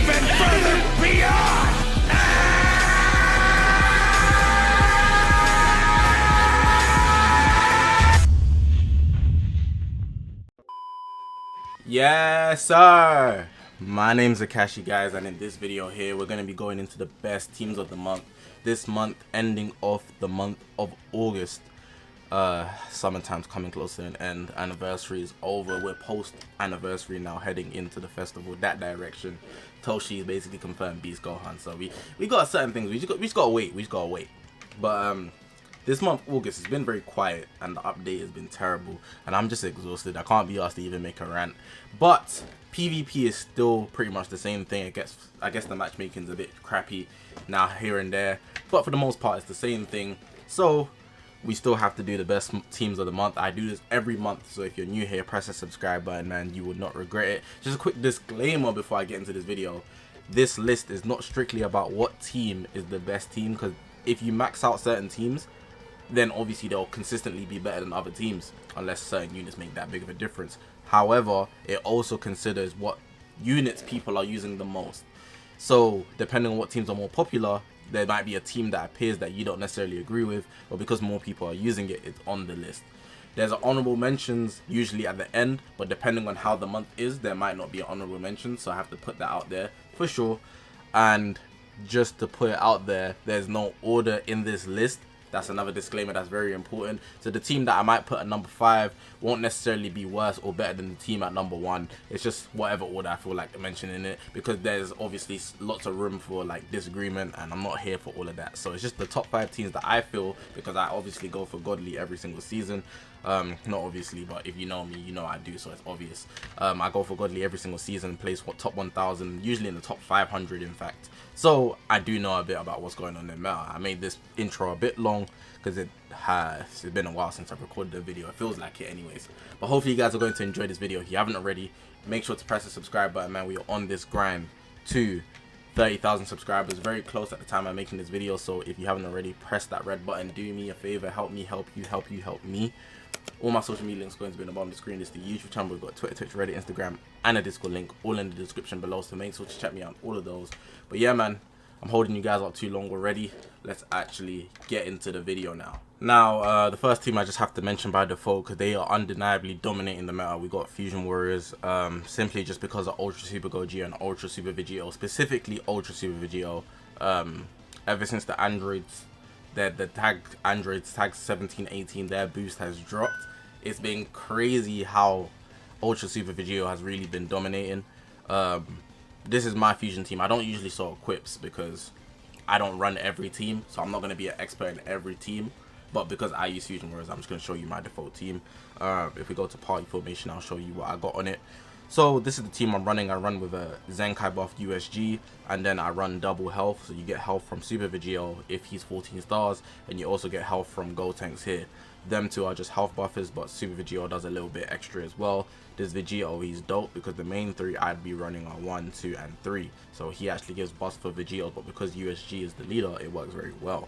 even further beyond! Yes, sir. My name's Zakashi, guys, and in this video here, we're going to be going into the best teams of the month. This month, ending off the month of August. Summertime's coming closer to an end. Anniversary is over. We're post-anniversary now, heading into the festival. That direction. Toshi's basically confirmed Beast Gohan. So we got certain things. We just gotta wait. But this month, August, has been very quiet, and the update has been terrible, and I'm just exhausted. I can't be asked to even make a rant. But PvP is still pretty much the same thing. I guess the matchmaking's a bit crappy now here and there, but for the most part, it's the same thing. So we still have to do the best teams of the month. I do this every month, so if you're new here, press the subscribe button, man. You would not regret it. Just a quick disclaimer before I get into this video. This list is not strictly about what team is the best team, because if you max out certain teams, then obviously they'll consistently be better than other teams unless certain units make that big of a difference. However, it also considers what units people are using the most. So depending on what teams are more popular, there might be a team that appears that you don't necessarily agree with, but because more people are using it, it's on the list. There's an honorable mentions usually at the end, but depending on how the month is, there might not be an honorable mention, so I have to put that out there for sure. And just to put it out there, there's no order in this list. That's another disclaimer that's very important. So the team that I might put at number 5 won't necessarily be worse or better than the team at number 1. It's just whatever order I feel like mentioning it, because there's obviously lots of room for like disagreement, and I'm not here for all of that. So it's just the top 5 teams that I feel, because I obviously go for godly every single season. Not obviously, but if you know me, you know I do, so it's obvious. I go for godly every single season, place top 1000, usually in the top 500 in fact. So I do know a bit about what's going on in meta. I made this intro a bit long because it's been a while since I've recorded the video. It feels like it anyways. But hopefully you guys are going to enjoy this video. If you haven't already, make sure to press the subscribe button, man. We are on this grind to 30,000 subscribers, very close at the time I'm making this video. So if you haven't already, press that red button. Do me a favor, help me help you, help you help me. All my social media links are going to be in the bottom of the screen. It's the YouTube channel. We've got Twitter, Twitch, Reddit, Instagram, and a Discord link, all in the description below. So make sure to check me out on all of those. But yeah, man, I'm holding you guys up too long already. Let's actually get into the video now. Now, the first team I just have to mention by default, because they are undeniably dominating the meta. We got Fusion Warriors, simply just because of Ultra Super Goji and Ultra Super Vegito, specifically Ultra Super Vegito. Ever since the androids, the tag androids, tag 17, 18, their boost has dropped. It's been crazy how Ultra Super Vegito has really been dominating. This is my fusion team. I don't usually sort equips because I don't run every team, so I'm not going to be an expert in every team. But because I use Fusion Warriors, I'm just going to show you my default team. If we go to party formation, I'll show you what I got on it. So this is the team I'm running. I run with a Zenkai buff USG, and then I run double health. So you get health from Super Vegito if he's 14 stars, and you also get health from Gotenks here. Them two are just health buffers, but Super Vegito does a little bit extra as well. This Vegito, he's dope because the main 3 I'd be running are 1, 2, and 3. So he actually gives buffs for Vegito, but because USG is the leader, it works very well.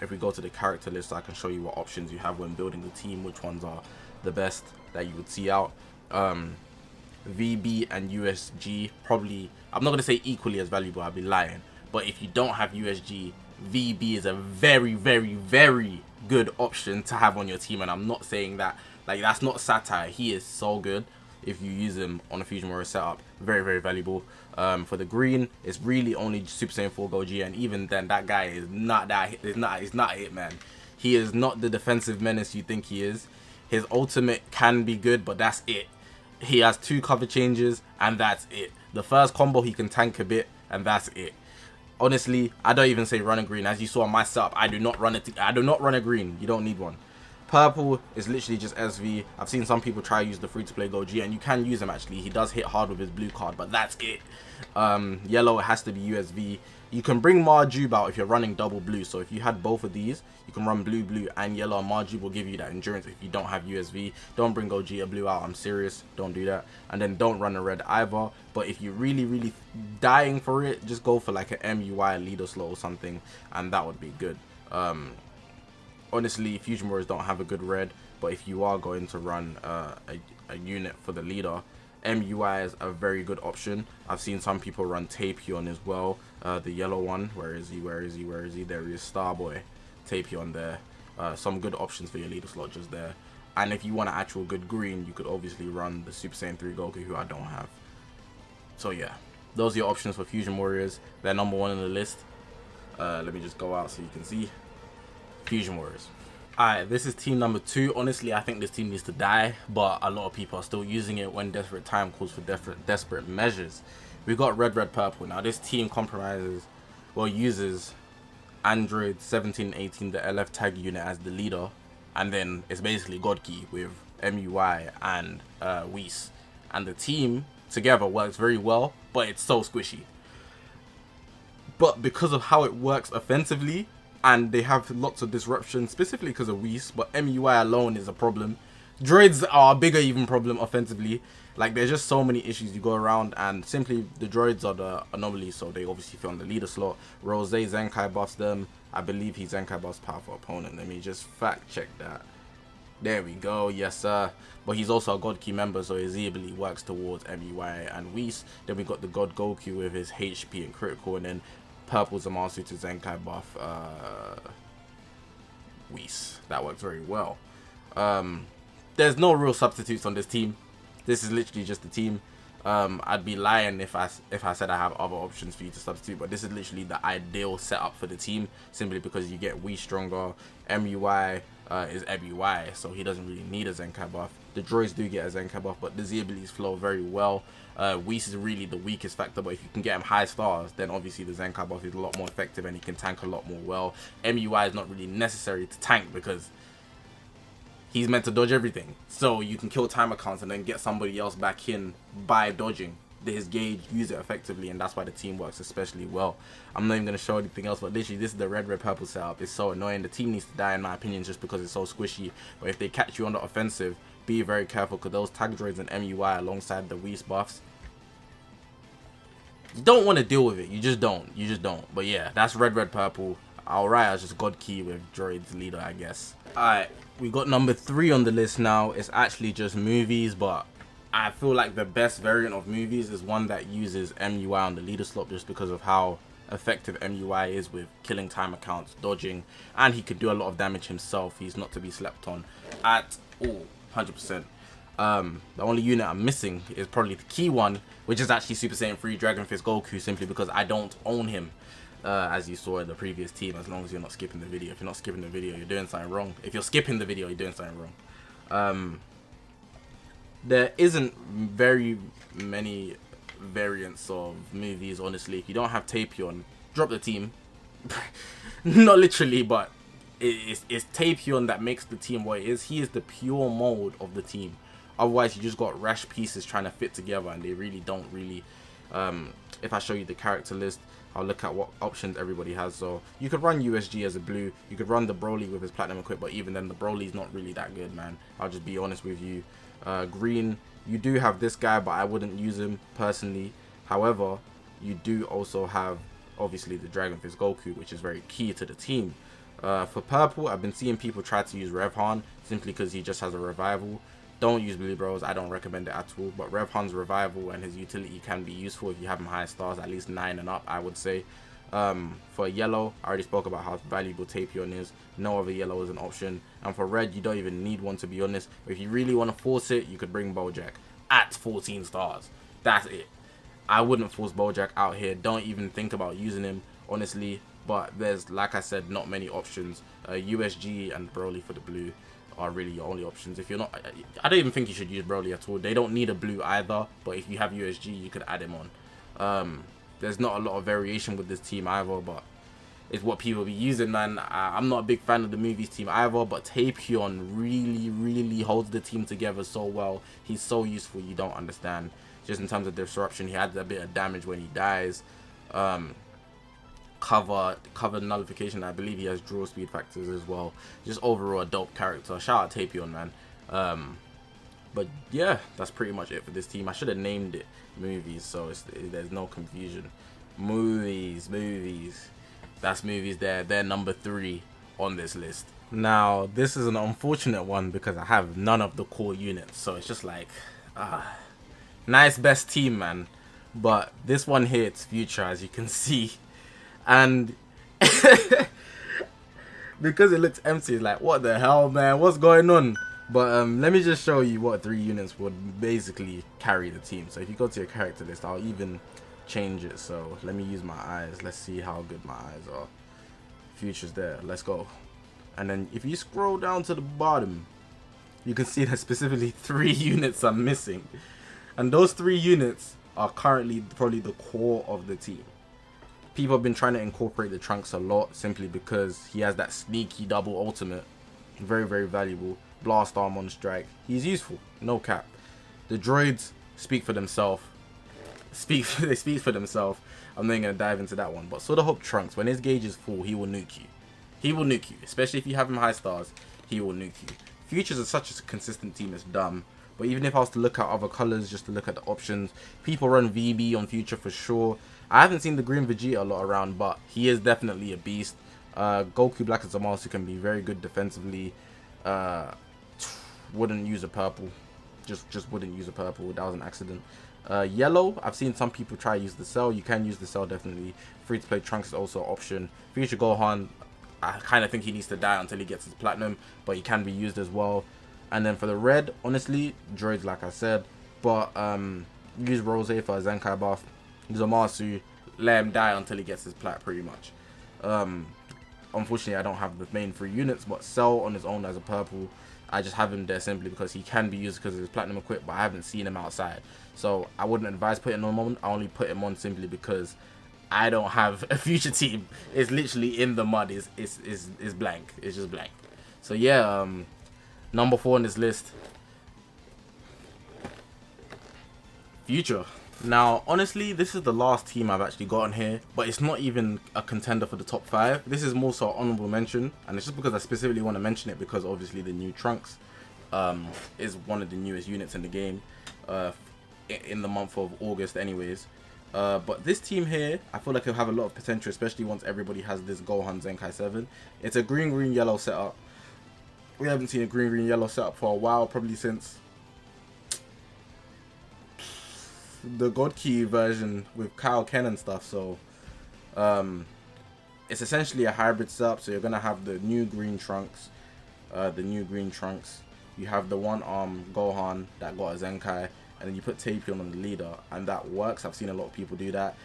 If we go to the character list, I can show you what options you have when building the team, which ones are the best that you would see out. VB and USG probably, I'm not going to say equally as valuable, I'll be lying, but if you don't have USG, VB is a very, very, very good option to have on your team. And I'm not saying that, like, that's not satire. He is so good if you use him on a Fusion Warrior setup. Very, very valuable. For the green, it's really only Super Saiyan 4 Goji, and even then that guy is not that, it's not it, man. He is not the defensive menace you think he is. His ultimate can be good, but that's it. He has 2 cover changes, and that's it. The first combo he can tank a bit, and that's it. Honestly, I don't even say run a green. As you saw on my setup, I do not run a green. You don't need one. Purple is literally just SV. I've seen some people try to use the free-to-play Goji, and you can use him actually. He does hit hard with his blue card, but that's it. Yellow, it has to be USV. You can bring Marjube out if you're running double blue. So if you had both of these, you can run blue, blue, and yellow. And Marjube will give you that endurance if you don't have USV. Don't bring Gogeta blue out. I'm serious. Don't do that. And then don't run a red either. But if you're really, really dying for it, just go for like an MUI leader slow or something, and that would be good. Honestly, Fusion Warriors don't have a good red, but if you are going to run a unit for the leader, MUI is a very good option. I've seen some people run Tapion as well. The yellow one, where is he? There he is, Starboy. Tapion there. Some good options for your leader slot just there. And if you want an actual good green, you could obviously run the Super Saiyan 3 Goku, who I don't have. So yeah, those are your options for Fusion Warriors. They're number 1 on the list. Let me just go out so you can see. Fusion Warriors. Alright, this is team number 2. Honestly, I think this team needs to die, but a lot of people are still using it when desperate time calls for desperate measures. We got red, purple. Now this team uses Android 1718, the LF tag unit, as the leader, and then it's basically God Key with MUI and Whis, and the team together works very well, but it's so squishy. But because of how it works offensively, and they have lots of disruption, specifically because of Whis, but MUI alone is a problem. Droids are a bigger even problem offensively. Like, there's just so many issues you go around, and simply the droids are the anomaly, so they obviously fit on the leader slot. Rose Zenkai buffs them. I believe he Zenkai buffs powerful opponent. Let me just fact check that. There we go, yes sir. But he's also a God Key member, so his Z ability works towards MUI and Whis. Then we got the God Goku with his HP and critical, and then purple's a master to Zenkai buff Whis. That works very well. There's no real substitutes on this team. This is literally just the team. I'd be lying if I said I have other options for you to substitute, but this is literally the ideal setup for the team, simply because you get Whis stronger. MUI is MUI, so he doesn't really need a Zenkai buff. The droids do get a Zenkai buff, but the Z abilities flow very well. Whis is really the weakest factor, but if you can get him high stars, then obviously the Zenkai buff is a lot more effective and he can tank a lot more well. MUI is not really necessary to tank because he's meant to dodge everything, so you can kill time accounts and then get somebody else back in by dodging his gauge, use it effectively, and that's why the team works especially well. I'm not even going to show anything else, but literally this is the red purple setup. It's so annoying. The team needs to die in my opinion just because it's so squishy, but if they catch you on the offensive, be very careful, because those tag droids and MUI alongside the Whis buffs, you don't want to deal with it. You just don't. But yeah, that's red purple. Alright, I just God Key with droids leader, I guess. Alright, we got number 3 on the list now. It's actually just movies, but I feel like the best variant of movies is one that uses MUI on the leader slot, just because of how effective MUI is with killing time accounts, dodging, and he could do a lot of damage himself. He's not to be slept on at all, 100%. The only unit I'm missing is probably the key one, which is actually Super Saiyan 3 Dragon Fist Goku, simply because I don't own him. As you saw in the previous team, as long as you're not skipping the video. If you're not skipping the video, you're doing something wrong. If you're skipping the video, you're doing something wrong. There isn't very many variants of movies, honestly. If you don't have Tapion, drop the team. Not literally, but it's Tapion that makes the team what it is. He is the pure mold of the team. Otherwise, you just got rash pieces trying to fit together, and they really don't really. If I show you the character list, I'll look at what options everybody has. So you could run USG as a blue. You could run the Broly with his platinum equip, but even then, the Broly's not really that good, man. I'll just be honest with you. Green, you do have this guy, but I wouldn't use him personally. However, you do also have obviously the Dragon Fist Goku, which is very key to the team. For purple, I've been seeing people try to use Revhan simply because he just has a revival. Don't use Blue Bros, I don't recommend it at all, but Revhan's revival and his utility can be useful if you have him high stars, at least 9 and up, I would say. For yellow, I already spoke about how valuable Tapion is. No other yellow is an option. And for red, you don't even need one, to be honest. But if you really want to force it, you could bring Bojack at 14 stars. That's it. I wouldn't force Bojack out here. Don't even think about using him, honestly. But there's, like I said, not many options. USG and Broly for the blue are really your only options. If you're not, I don't even think you should use Broly at all. They don't need a blue either, but if you have USG, you could add him on. There's not a lot of variation with this team either, but it's what people be using, man. I'm not a big fan of the movies team either, but Tapion really holds the team together so well. He's so useful, you don't understand. Just in terms of disruption, he adds a bit of damage when he dies. Cover nullification, I believe he has draw speed factors as well. Just overall a dope character. Shout out Tapion, man. But yeah, that's pretty much it for this team. I should have named it movies, so there's no confusion. Movies. That's movies there. They're number 3 on this list. Now, this is an unfortunate one because I have none of the core units, so it's just like, Nice best team, man. But this one here, it's future, as you can see. And because it looks empty, it's like, what the hell, man? What's going on? But let me just show you what 3 units would basically carry the team. So if you go to your character list, I'll even change it. So let me use my eyes. Let's see how good my eyes are. Future's there. Let's go. And then if you scroll down to the bottom, you can see that specifically 3 units are missing. And those 3 units are currently probably the core of the team. People have been trying to incorporate the Trunks a lot simply because he has that sneaky double ultimate. Very, very valuable. Blast arm on strike. He's useful. No cap. The droids speak for themselves. They speak for themselves. I'm not going to dive into that one. But sort of hope Trunks, when his gauge is full, he will nuke you. He will nuke you. Especially if you have him high stars, he will nuke you. Futures are such a consistent team, it's dumb. But even if I was to look at other colors, just to look at the options, people run VB on Future for sure. I haven't seen the green Vegeta a lot around, but he is definitely a beast. Goku Black and Zamasu can be very good defensively. Wouldn't use a purple. Just wouldn't use a purple. That was an accident. Yellow, I've seen some people try to use the cell. You can use the cell definitely. Free to play Trunks is also an option. Future Gohan, I kind of think he needs to die until he gets his platinum, but he can be used as well. And then for the red, honestly, droids like I said, but use Rose for a Zenkai buff. Use Zamasu, let him die until he gets his plat pretty much. Unfortunately, I don't have the main 3 units, but Cell on his own as a purple, I just have him there simply because he can be used because of his platinum equip, but I haven't seen him outside. So I wouldn't advise putting him on. I only put him on simply because I don't have a future team. It's literally in the mud. It's blank. It's just blank. So yeah, number 4 on this list, Future. Now, honestly, this is the last team I've actually got on here, but it's not even a contender for the top 5. This is more so honorable mention, and it's just because I specifically want to mention it because obviously the new Trunks is one of the newest units in the game in the month of August anyways. But this team here, I feel like it'll have a lot of potential, especially once everybody has this Gohan Zenkai 7. It's a green-green-yellow setup. We haven't seen a green-green-yellow setup for a while, probably since the God Key version with Kyle Ken and stuff. So it's essentially a hybrid setup. So you're gonna have the new green Trunks, you have the one-arm Gohan that got a Zenkai, and then you put Tapion on the leader, and that works. I've seen a lot of people do that,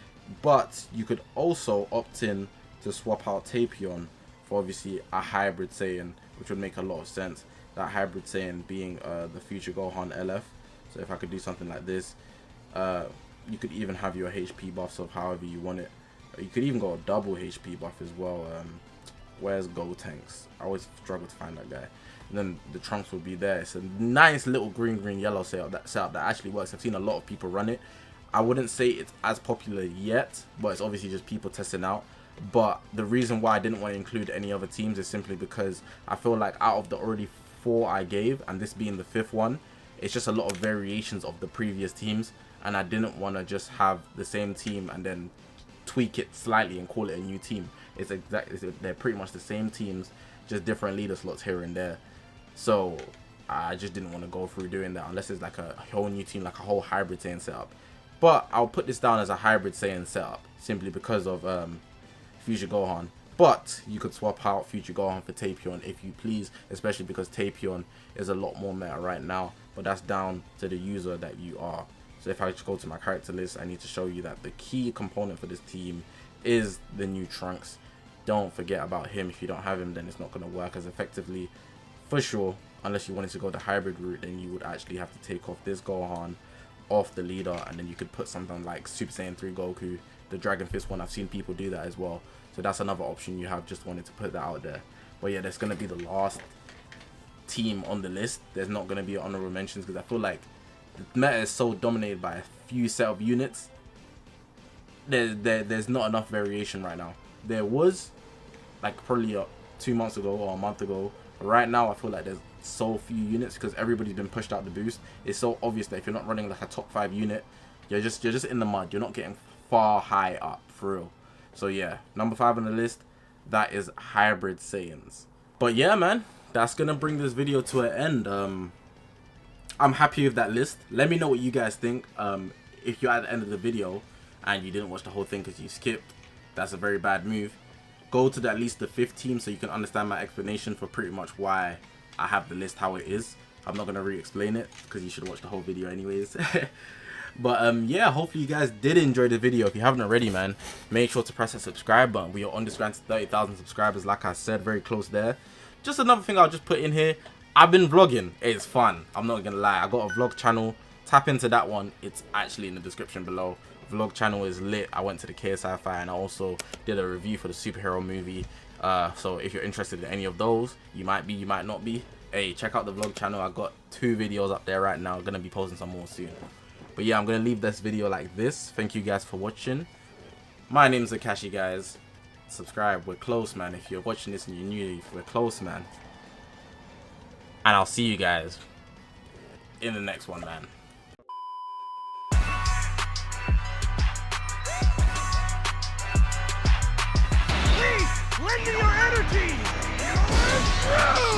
but you could also opt in to swap out Tapion for obviously a hybrid Saiyan, which would make a lot of sense. That hybrid Saiyan being the future Gohan LF. So if I could do something like this, you could even have your HP buffs of however you want it. You could even go a double HP buff as well. Where's Gotenks? I always struggle to find that guy. And then the Trunks will be there. It's a nice little green-green-yellow setup that actually works. I've seen a lot of people run it. I wouldn't say it's as popular yet, but it's obviously just people testing out. But the reason why I didn't want to include any other teams is simply because I feel like out of the already 4 I gave, and this being the 5th one, it's just a lot of variations of the previous teams, and I didn't want to just have the same team and then tweak it slightly and call it a new team. They're pretty much the same teams, just different leader slots here and there. So I just didn't want to go through doing that unless it's like a whole new team, like a whole hybrid Saiyan setup. But I'll put this down as a hybrid Saiyan setup simply because of Future Gohan. But you could swap out Future Gohan for Tapion if you please, especially because Tapion is a lot more meta right now. But that's down to the user that you are. So if I just go to my character list, I need to show you that the key component for this team is the new Trunks. Don't forget about him. If you don't have him, then it's not going to work as effectively for sure. Unless you wanted to go the hybrid route, then you would actually have to take off this Gohan off the leader, and then you could put something like Super Saiyan 3 Goku, the Dragon Fist one. I've seen people do that as well. So that's another option you have. Just wanted to put that out there. But yeah, that's going to be the last team on the list. There's not going to be honorable mentions because I feel like the meta is so dominated by a few set of units. There's not enough variation right now. There was like probably 2 months ago or a month ago. But right now I feel like there's so few units because everybody's been pushed out the boost. It's so obvious that if you're not running like a top 5 unit, you're just in the mud. You're not getting far high up for real. So yeah, number 5 on the list, that is hybrid Saiyans. But yeah, man, that's gonna bring this video to an end. I'm happy with that list. Let me know what you guys think. If you're at the end of the video and you didn't watch the whole thing because you skipped, that's a very bad move. Go to at least the 5th team so you can understand my explanation for pretty much why I have the list how it is. I'm not going to re-explain it because you should watch the whole video anyways. But yeah, hopefully you guys did enjoy the video. If you haven't already, man, make sure to press that subscribe button. We are on this grind to 30,000 subscribers, like I said, very close there. Just another thing I'll just put in here, I've been vlogging. It's fun, I'm not gonna lie. I got a vlog channel, tap into that one. It's actually in the description below. Vlog channel is lit. I went to the KSI-Fi and I also did a review for the superhero movie. So if you're interested in any of those, you might be, you might not be. Hey, check out the vlog channel. I got 2 videos up there right now. I'm gonna be posting some more soon. But yeah, I'm gonna leave this video like this. Thank you guys for watching. My name's Zakashi, guys. Subscribe. We're close, man. If you're watching this and you're new, we're close, man. And I'll see you guys in the next one, man. Please, lend me your energy!